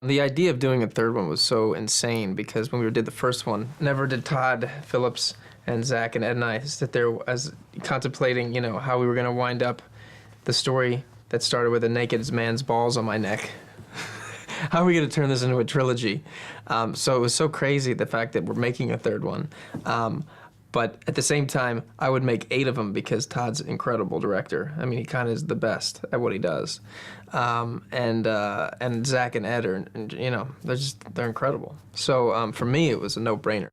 The idea of doing a third one was so insane because when we did the first one, never did Todd Phillips and Zach and Ed and I sit there as contemplating, how we were going to wind up the story that started with a naked man's balls on my neck. How are we going to turn this into a trilogy? So it was so crazy, the fact that we're making a third one. But at the same time, I would make 8 of them because Todd's an incredible director. I mean, he kind of is the best at what he does. And Zach and Ed are, they're incredible. So for me, it was a no-brainer.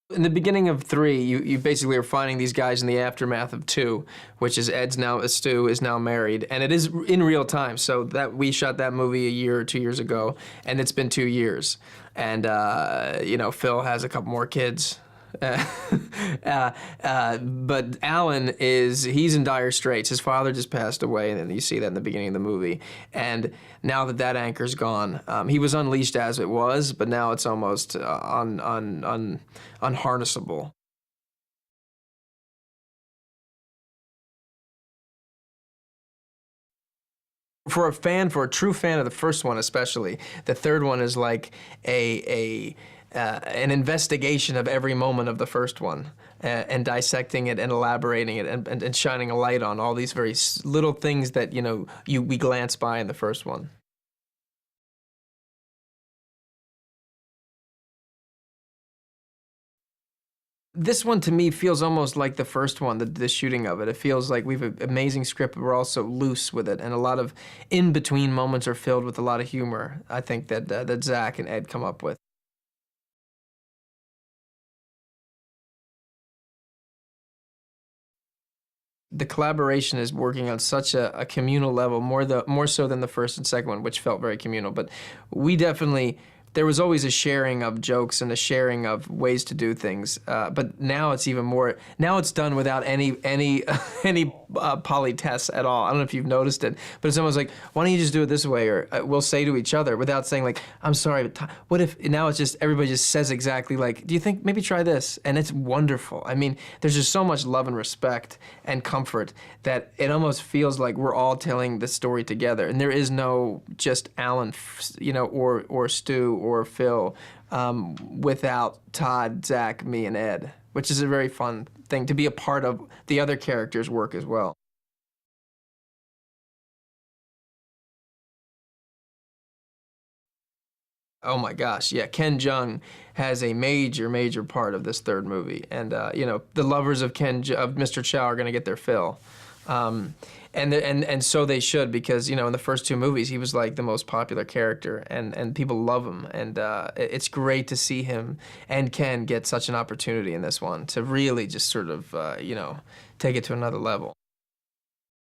In the beginning of 3, you basically are finding these guys in the aftermath of 2, which is Stu is now married, and it is in real time. So that we shot that movie a year or 2 years ago, and it's been 2 years. And Phil has a couple more kids. But Alan he's in dire straits. His father just passed away, and then you see that in the beginning of the movie. And now that anchor's gone, he was unleashed as it was, but now it's almost unharnessable. For a true fan of the first one especially, the third one is like an investigation of every moment of the first one, and dissecting it and elaborating it and shining a light on all these very little things that we glance by in the first one. This one to me feels almost like the first one, the shooting of it. It feels like we have an amazing script, but we're also loose with it, and a lot of in-between moments are filled with a lot of humor, I think, that Zach and Ed come up with. The collaboration is working on such a communal level, more so than the first and second one, which felt very communal. But we definitely, there was always a sharing of jokes and a sharing of ways to do things. But now it's even more. Now it's done without any poly tests at all. I don't know if you've noticed it, but it's almost like, why don't you just do it this way? Or we'll say to each other without saying like, I'm sorry, but what if, now it's just, everybody just says exactly like, do you think, maybe try this? And it's wonderful. I mean, there's just so much love and respect and comfort that it almost feels like we're all telling the story together. And there is no just Alan, or Stu or Phil without Todd, Zach, me, and Ed, which is a very fun thing to be a part of the other characters' work as well. Oh my gosh, yeah, Ken Jeong has a major part of this third movie, and the lovers of Mr. Chow are gonna get their fill. And so they should, because in the first 2 movies he was like the most popular character, and people love him, and it's great to see him and Ken get such an opportunity in this one to really just sort of take it to another level.